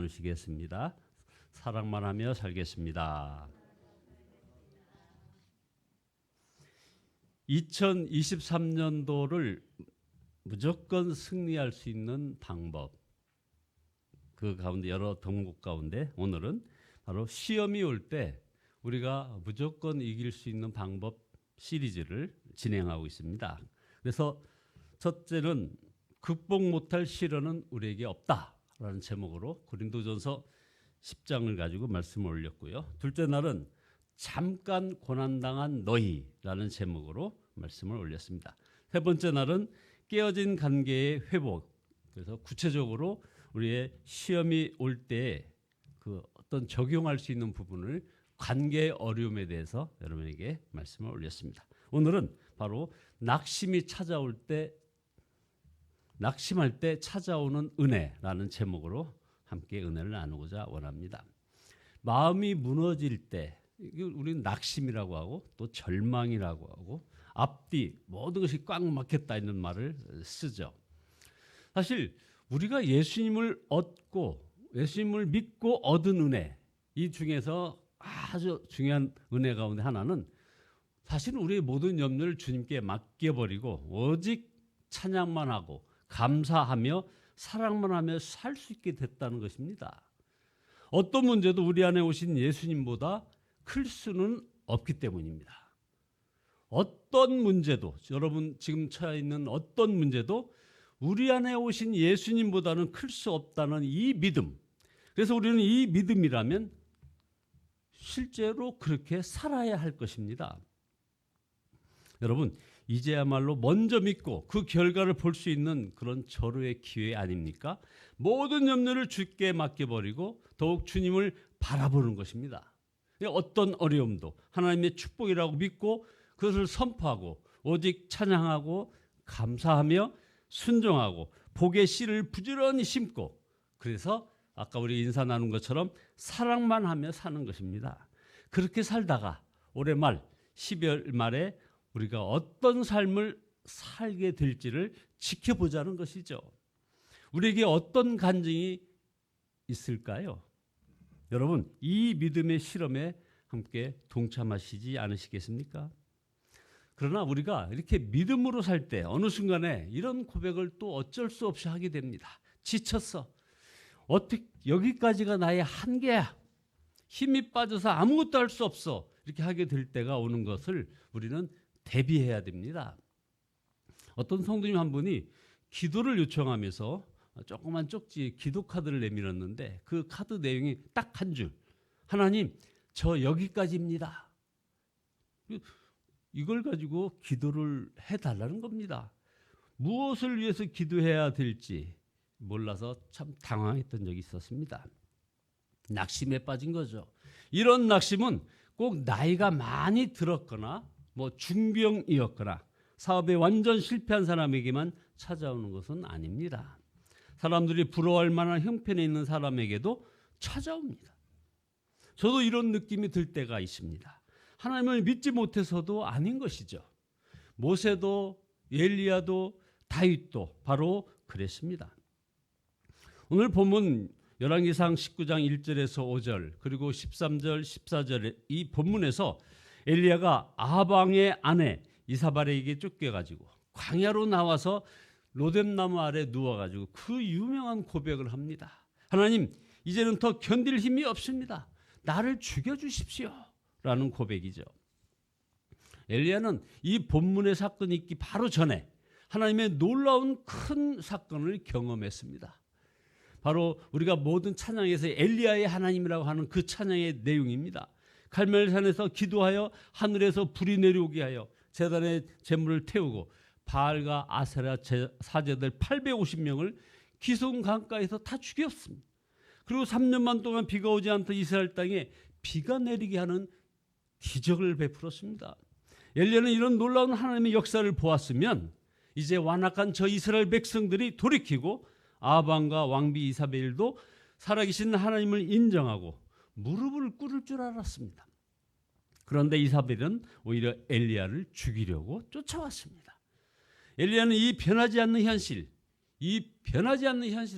나누시겠습니다. 사랑만 하며 살겠습니다. 2023년도를 무조건 승리할 수 있는 방법, 그 가운데 여러 덕목 가운데 오늘은 바로 시험이 올 때 우리가 무조건 이길 수 있는 방법 시리즈를 진행하고 있습니다. 그래서 첫째는 극복 못할 시련은 우리에게 없다라는 제목으로 고린도전서 10장을 가지고 말씀을 올렸고요. 둘째 날은 잠깐 고난당한 너희라는 제목으로 말씀을 올렸습니다. 세 번째 날은 깨어진 관계의 회복, 그래서 구체적으로 우리의 시험이 올 때 그 어떤 적용할 수 있는 부분을 관계의 어려움에 대해서 여러분에게 말씀을 올렸습니다. 오늘은 바로 낙심이 찾아올 때, 낙심할 때 찾아오는 은혜라는 제목으로 함께 은혜를 나누고자 원합니다. 마음이 무너질 때, 우리는 낙심이라고 하고 또 절망이라고 하고 앞뒤 모든 것이 꽉 막혔다 있는 말을 쓰죠. 사실 우리가 예수님을 얻고 예수님을 믿고 얻은 은혜, 이 중에서 아주 중요한 은혜 가운데 하나는 사실 우리의 모든 염려를 주님께 맡겨버리고 오직 찬양만 하고 감사하며 사랑만 하며 살 수 있게 됐다는 것입니다. 어떤 문제도 우리 안에 오신 예수님보다 클 수는 없기 때문입니다. 어떤 문제도, 여러분 지금 처해 있는 어떤 문제도 우리 안에 오신 예수님보다는 클 수 없다는 이 믿음. 그래서 우리는 이 믿음이라면 실제로 그렇게 살아야 할 것입니다. 여러분, 이제야말로 먼저 믿고 그 결과를 볼 수 있는 그런 절호의 기회 아닙니까? 모든 염려를 주께 맡겨버리고 더욱 주님을 바라보는 것입니다. 어떤 어려움도 하나님의 축복이라고 믿고 그것을 선포하고 오직 찬양하고 감사하며 순종하고 복의 씨를 부지런히 심고, 그래서 아까 우리 인사 나눈 것처럼 사랑만 하며 사는 것입니다. 그렇게 살다가 올해 말 12월 말에 우리가 어떤 삶을 살게 될지를 지켜보자는 것이죠. 우리에게 어떤 간증이 있을까요? 여러분, 이 믿음의 실험에 함께 동참하시지 않으시겠습니까? 그러나 우리가 이렇게 믿음으로 살 때 어느 순간에 이런 고백을 또 어쩔 수 없이 하게 됩니다. 지쳤어. 어떻게 여기까지가 나의 한계야. 힘이 빠져서 아무것도 할 수 없어. 이렇게 하게 될 때가 오는 것을 우리는 대비해야 됩니다. 어떤 성도님 한 분이 기도를 요청하면서 조그만 쪽지 기도 카드를 내밀었는데 그 카드 내용이 딱 한 줄. 하나님, 저 여기까지입니다. 이걸 가지고 기도를 해달라는 겁니다. 무엇을 위해서 기도해야 될지 몰라서 참 당황했던 적이 있었습니다. 낙심에 빠진 거죠. 이런 낙심은 꼭 나이가 많이 들었거나 중병이었거나 사업에 완전 실패한 사람에게만 찾아오는 것은 아닙니다. 사람들이 부러워할 만한 형편에 있는 사람에게도 찾아옵니다. 저도 이런 느낌이 들 때가 있습니다. 하나님을 믿지 못해서도 아닌 것이죠. 모세도 엘리야도 다윗도 바로 그랬습니다. 오늘 본문 열왕기상 19장 1절에서 5절 그리고 13절 14절에 이 본문에서 엘리야가 아합왕의 아내 이사벨에게 쫓겨가지고 광야로 나와서 로뎀나무 아래 누워가지고 그 유명한 고백을 합니다. 하나님, 이제는 더 견딜 힘이 없습니다. 나를 죽여주십시오 라는 고백이죠. 엘리야는 이 본문의 사건이 있기 바로 전에 하나님의 놀라운 큰 사건을 경험했습니다. 바로 우리가 모든 찬양에서 엘리야의 하나님이라고 하는 그 찬양의 내용입니다. 갈멜산에서 기도하여 하늘에서 불이 내려오게 하여 제단의 제물을 태우고 바알과 아세라 사제들 850명을 기슭 강가에서 다 죽였습니다. 그리고 3년만 동안 비가 오지 않던 이스라엘 땅에 비가 내리게 하는 기적을 베풀었습니다. 엘리야는 이런 놀라운 하나님의 역사를 보았으면 이제 완악한 저 이스라엘 백성들이 돌이키고 아합왕과 왕비 이사벨도 살아계신 하나님을 인정하고 무릎을 꿇을 줄 알았습니다. 그런데 이사벨은 오히려 엘리야를 죽이려고 쫓아왔습니다. 엘리야는 이 변하지 않는 현실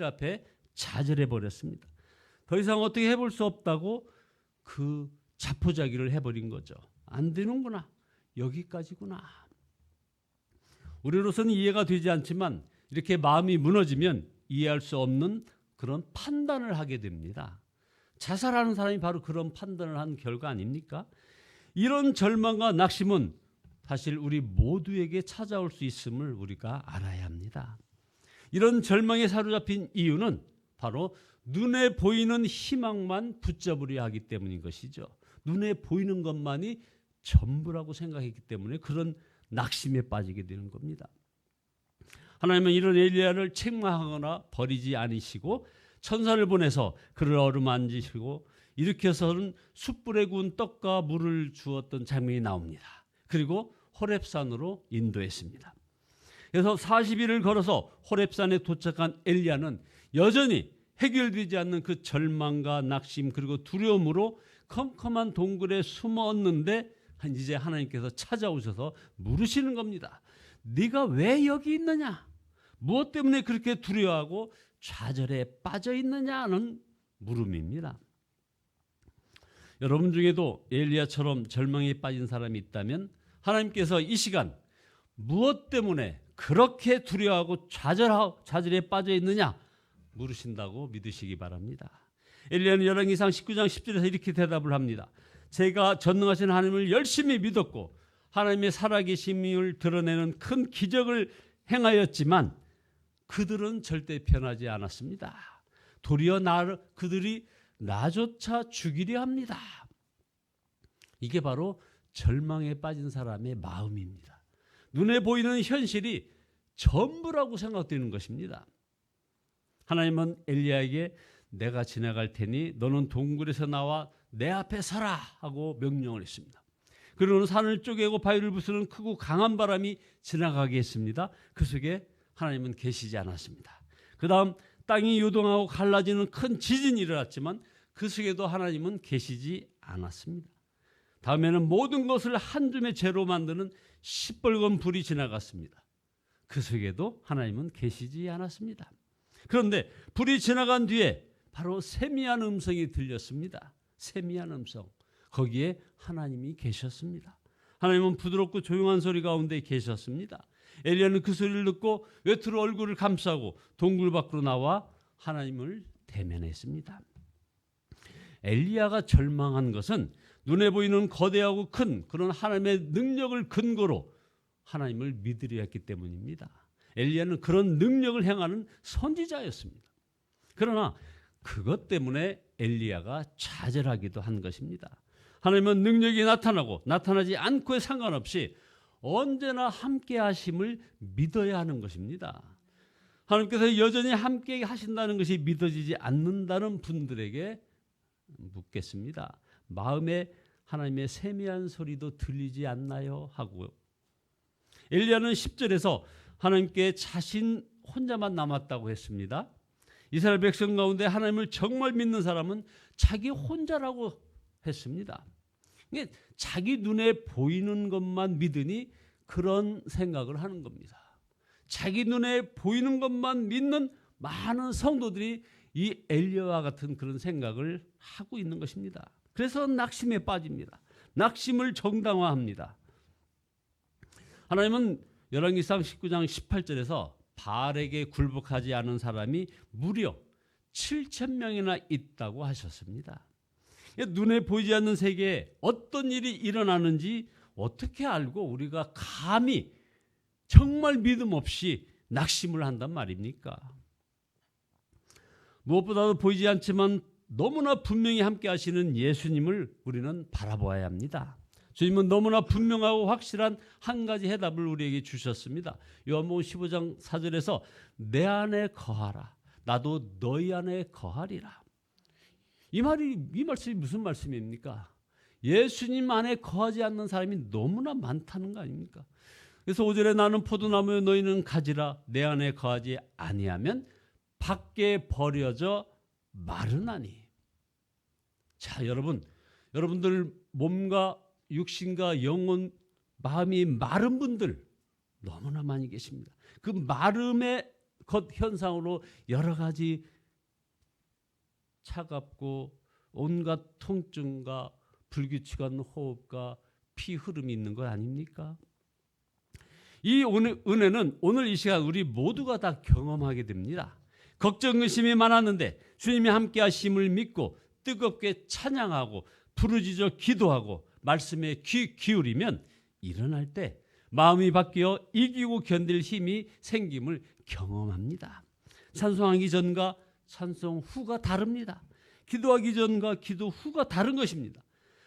앞에 좌절해 버렸습니다. 더 이상 어떻게 해볼 수 없다고 그 자포자기를 해버린 거죠. 안 되는구나. 여기까지구나. 우리로서는 이해가 되지 않지만 이렇게 마음이 무너지면 이해할 수 없는 그런 판단을 하게 됩니다. 자살하는 사람이 바로 그런 판단을 한 결과 아닙니까? 이런 절망과 낙심은 사실 우리 모두에게 찾아올 수 있음을 우리가 알아야 합니다. 이런 절망에 사로잡힌 이유는 바로 눈에 보이는 희망만 붙잡으려 하기 때문인 것이죠. 눈에 보이는 것만이 전부라고 생각했기 때문에 그런 낙심에 빠지게 되는 겁니다. 하나님은 이런 엘리야를 책망하거나 버리지 않으시고 천사를 보내서 그를 어루만지시고 일으켜서는 숯불에 구운 떡과 물을 주었던 장면이 나옵니다. 그리고 호렙산으로 인도했습니다. 그래서 40일을 걸어서 호렙산에 도착한 엘리야는 여전히 해결되지 않는 그 절망과 낙심 그리고 두려움으로 컴컴한 동굴에 숨었는데 이제 하나님께서 찾아오셔서 물으시는 겁니다. 네가 왜 여기 있느냐? 무엇 때문에 그렇게 두려워하고 좌절에 빠져 있느냐는 물음입니다. 여러분 중에도 엘리야처럼 절망에 빠진 사람이 있다면 하나님께서 이 시간 무엇 때문에 그렇게 두려워하고 좌절에 빠져 있느냐 물으신다고 믿으시기 바랍니다. 엘리야는 열왕기상 19장 10절에서 이렇게 대답을 합니다. 제가 전능하신 하나님을 열심히 믿었고 하나님의 살아계심을 드러내는 큰 기적을 행하였지만 그들은 절대 변하지 않았습니다. 도리어 그들이 나조차 죽이려 합니다. 이게 바로 절망에 빠진 사람의 마음입니다. 눈에 보이는 현실이 전부라고 생각되는 것입니다. 하나님은 엘리야에게 내가 지나갈 테니 너는 동굴에서 나와 내 앞에 서라 하고 명령을 했습니다. 그리고는 산을 쪼개고 바위를 부수는 크고 강한 바람이 지나가게 했습니다. 그 속에 하나님은 계시지 않았습니다. 그 다음 땅이 요동하고 갈라지는 큰 지진이 일어났지만 그 속에도 하나님은 계시지 않았습니다. 다음에는 모든 것을 한 줌의 재로 만드는 시뻘건 불이 지나갔습니다. 그 속에도 하나님은 계시지 않았습니다. 그런데 불이 지나간 뒤에 바로 세미한 음성이 들렸습니다. 세미한 음성. 거기에 하나님이 계셨습니다. 하나님은 부드럽고 조용한 소리 가운데 계셨습니다. 엘리야는 그 소리를 듣고 외투로 얼굴을 감싸고 동굴 밖으로 나와 하나님을 대면했습니다. 엘리야가 절망한 것은 눈에 보이는 거대하고 큰 그런 하나님의 능력을 근거로 하나님을 믿으려 했기 때문입니다. 엘리야는 그런 능력을 행하는 선지자였습니다. 그러나 그것 때문에 엘리야가 좌절하기도 한 것입니다. 하나님은 능력이 나타나고 나타나지 않고에 상관없이 언제나 함께 하심을 믿어야 하는 것입니다. 하나님께서 여전히 함께 하신다는 것이 믿어지지 않는다는 분들에게 묻겠습니다. 마음에 하나님의 세미한 소리도 들리지 않나요? 하고 엘리야는 10절에서 하나님께 자신 혼자만 남았다고 했습니다. 이스라엘 백성 가운데 하나님을 정말 믿는 사람은 자기 혼자라고 했습니다. 자기 눈에 보이는 것만 믿으니 그런 생각을 하는 겁니다. 자기 눈에 보이는 것만 믿는 많은 성도들이 이 엘리야와 같은 그런 생각을 하고 있는 것입니다. 그래서 낙심에 빠집니다. 낙심을 정당화합니다. 하나님은 열왕기상 19장 18절에서 바알에게 굴복하지 않은 사람이 무려 7,000명이나 있다고 하셨습니다. 눈에 보이지 않는 세계에 어떤 일이 일어나는지 어떻게 알고 우리가 감히 정말 믿음 없이 낙심을 한단 말입니까? 무엇보다도 보이지 않지만 너무나 분명히 함께 하시는 예수님을 우리는 바라보아야 합니다. 주님은 너무나 분명하고 확실한 한 가지 해답을 우리에게 주셨습니다. 요한복음 15장 4절에서 내 안에 거하라. 나도 너희 안에 거하리라. 이 말씀이 무슨 말씀입니까? 예수님 안에 거하지 않는 사람이 너무나 많다는 거 아닙니까? 그래서 5절에 나는 포도나무에 너희는 가지라. 내 안에 거하지 아니하면 밖에 버려져 마르나니. 자, 여러분들 몸과 육신과 영혼, 마음이 마른 분들 너무나 많이 계십니다. 그 마름의 것 현상으로 여러 가지 차갑고 온갖 통증과 불규칙한 호흡과 피 흐름이 있는 것 아닙니까? 이 은혜는 오늘 이 시간 우리 모두가 다 경험하게 됩니다. 걱정 의심이 많았는데 주님이 함께 하심을 믿고 뜨겁게 찬양하고 부르짖어 기도하고 말씀에 귀 기울이면 일어날 때 마음이 바뀌어 이기고 견딜 힘이 생김을 경험합니다. 찬송하기 전과 찬송 후가 다릅니다. 기도하기 전과 기도 후가 다른 것입니다.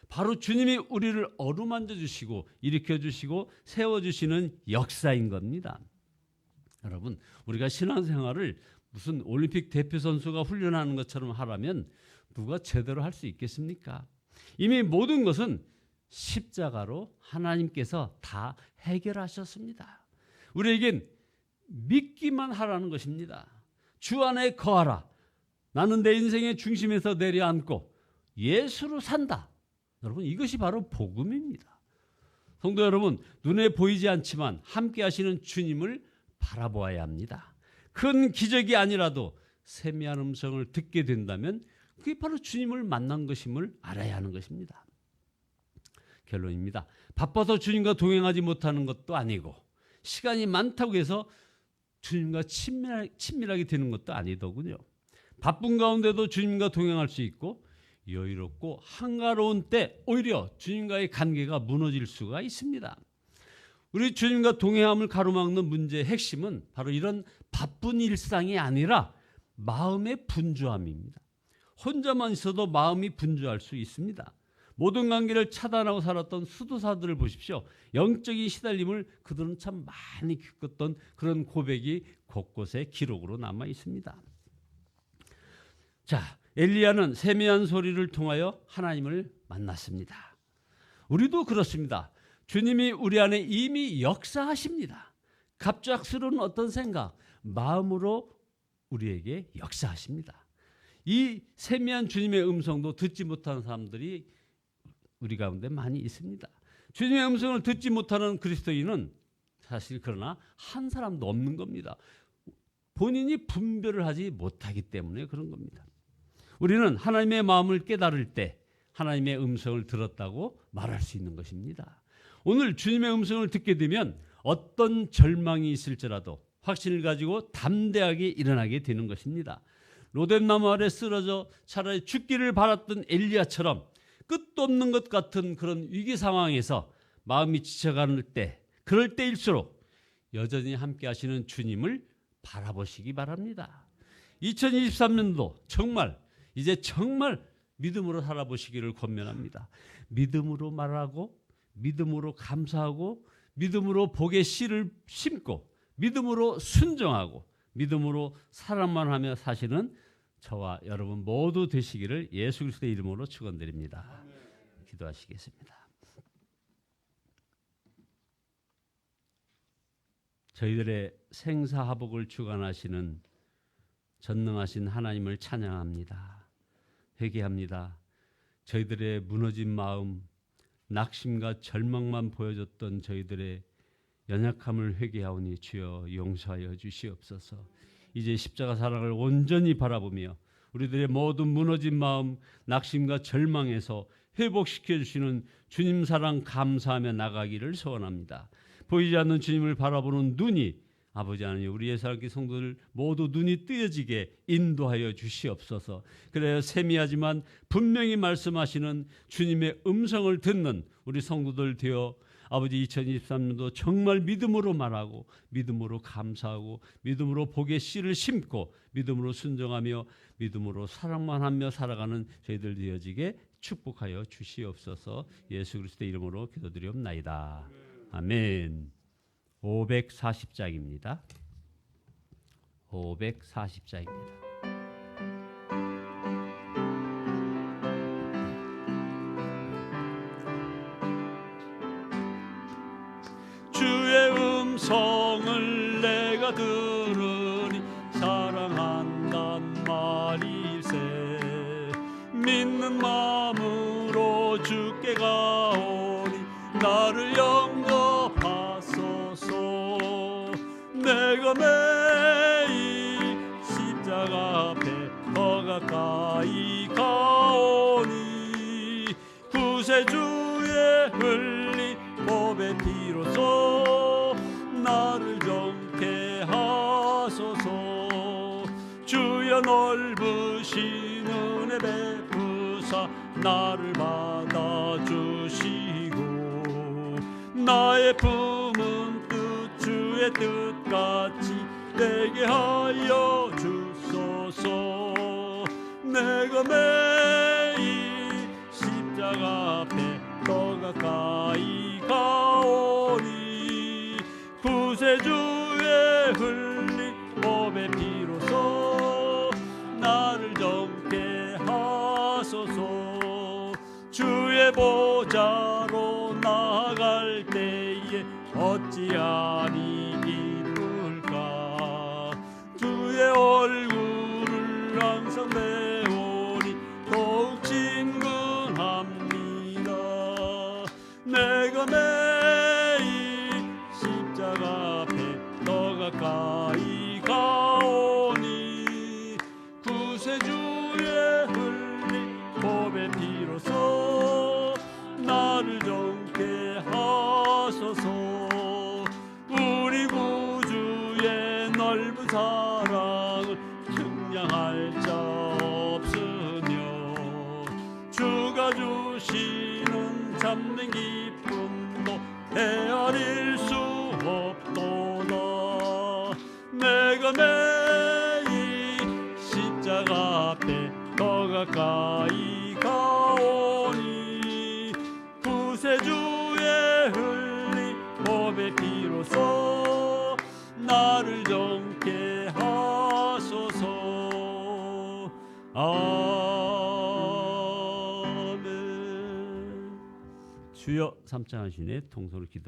바로 주님이 우리를 어루만져 주시고 일으켜 주시고 세워 주시는 역사인 겁니다. 여러분, 우리가 신앙생활을 무슨 올림픽 대표 선수가 훈련하는 것처럼 하라면 누가 제대로 할 수 있겠습니까? 이미 모든 것은 십자가로 하나님께서 다 해결하셨습니다. 우리에겐 믿기만 하라는 것입니다. 주 안에 거하라. 나는 내 인생의 중심에서 내려앉고 예수로 산다. 여러분, 이것이 바로 복음입니다. 성도 여러분, 눈에 보이지 않지만 함께 하시는 주님을 바라보아야 합니다. 큰 기적이 아니라도 세미한 음성을 듣게 된다면 그게 바로 주님을 만난 것임을 알아야 하는 것입니다. 결론입니다. 바빠서 주님과 동행하지 못하는 것도 아니고 시간이 많다고 해서 주님과 친밀하게 되는 것도 아니더군요. 바쁜 가운데도 주님과 동행할 수 있고 여유롭고 한가로운 때 오히려 주님과의 관계가 무너질 수가 있습니다. 우리 주님과 동행함을 가로막는 문제의 핵심은 바로 이런 바쁜 일상이 아니라 마음의 분주함입니다. 혼자만 있어도 마음이 분주할 수 있습니다. 모든 관계를 차단하고 살았던 수도사들을 보십시오. 영적인 시달림을 그들은 참 많이 겪었던 그런 고백이 곳곳에 기록으로 남아 있습니다. 자, 엘리야는 세미한 소리를 통하여 하나님을 만났습니다. 우리도 그렇습니다. 주님이 우리 안에 이미 역사하십니다. 갑작스러운 어떤 생각, 마음으로 우리에게 역사하십니다. 이 세미한 주님의 음성도 듣지 못하는 사람들이 우리 가운데 많이 있습니다. 주님의 음성을 듣지 못하는 그리스도인은 사실 그러나 한 사람도 없는 겁니다. 본인이 분별을 하지 못하기 때문에 그런 겁니다. 우리는 하나님의 마음을 깨달을 때 하나님의 음성을 들었다고 말할 수 있는 것입니다. 오늘 주님의 음성을 듣게 되면 어떤 절망이 있을지라도 확신을 가지고 담대하게 일어나게 되는 것입니다. 로뎀나무 아래 쓰러져 차라리 죽기를 바랐던 엘리야처럼 끝도 없는 것 같은 그런 위기 상황에서 마음이 지쳐가는 때, 그럴 때일수록 여전히 함께 하시는 주님을 바라보시기 바랍니다. 2023년도 이제 정말 믿음으로 살아보시기를 권면합니다. 믿음으로 말하고 믿음으로 감사하고 믿음으로 복의 씨를 심고 믿음으로 순종하고 믿음으로 사랑만 하며 사시는 저와 여러분 모두 되시기를 예수 그리스도의 이름으로 축원드립니다. 기도하시겠습니다. 저희들의 생사화복을 주관하시는 전능하신 하나님을 찬양합니다. 회개합니다. 저희들의 무너진 마음, 낙심과 절망만 보여줬던 저희들의 연약함을 회개하오니 주여 용서하여 주시옵소서. 이제 십자가 사랑을 온전히 바라보며 우리들의 모든 무너진 마음, 낙심과 절망에서 회복시켜 주시는 주님 사랑 감사하며 나가기를 소원합니다. 보이지 않는 주님을 바라보는 눈이 아버지 하나님 우리의 살기 성도들 모두 눈이 뜨여지게 인도하여 주시옵소서. 그래야 세미하지만 분명히 말씀하시는 주님의 음성을 듣는 우리 성도들 되어 아버지 2023년도 정말 믿음으로 말하고 믿음으로 감사하고 믿음으로 복의 씨를 심고 믿음으로 순종하며 믿음으로 사랑만 하며 살아가는 저희들 되어지게 축복하여 주시옵소서. 예수 그리스도의 이름으로 기도드리옵나이다. 아멘. 540장입니다. 540장입니다. 주의 음성을 내가 들으니 사랑한단 말일세. 믿는 마음으로 주께 가오니 나를 영접하소서. 내가 매일 십자가 앞에 더 가까이 가까이 가오니 구세주의 흘린 법의 피로써 나를 정케 하소서. 주여 넓으신 은혜 베푸사 나를 받아주시고 나의 품은 뜻 주의 뜻같이 되게 하여 주소서. 내가 매일 십자가 앞에 더 가까이 가오니 구세주의 흘린 법의 피로써 나를 정케 하소서. 주의 보좌로 나아갈 때에 어찌하니 기쁠까. 주의 얼굴을 항상 배우니 더욱 친근합니다. 내가 매일 십자가 앞에 더 가까이 가오니 구세주의 흘린 법의 피로써 나를 정케 하소서. 우리 구주의 넓은 사랑을 측량할 자 없으며 주가 주시는 참된 기쁨도 헤아릴 수 없도다. 내가 매일 십자가 앞에 더 가까이 가오니 구세주의 흘린 법의 피로써 나를 정케 하소서. 아멘. 주여 삼창하시네 통솔을 기도하시네.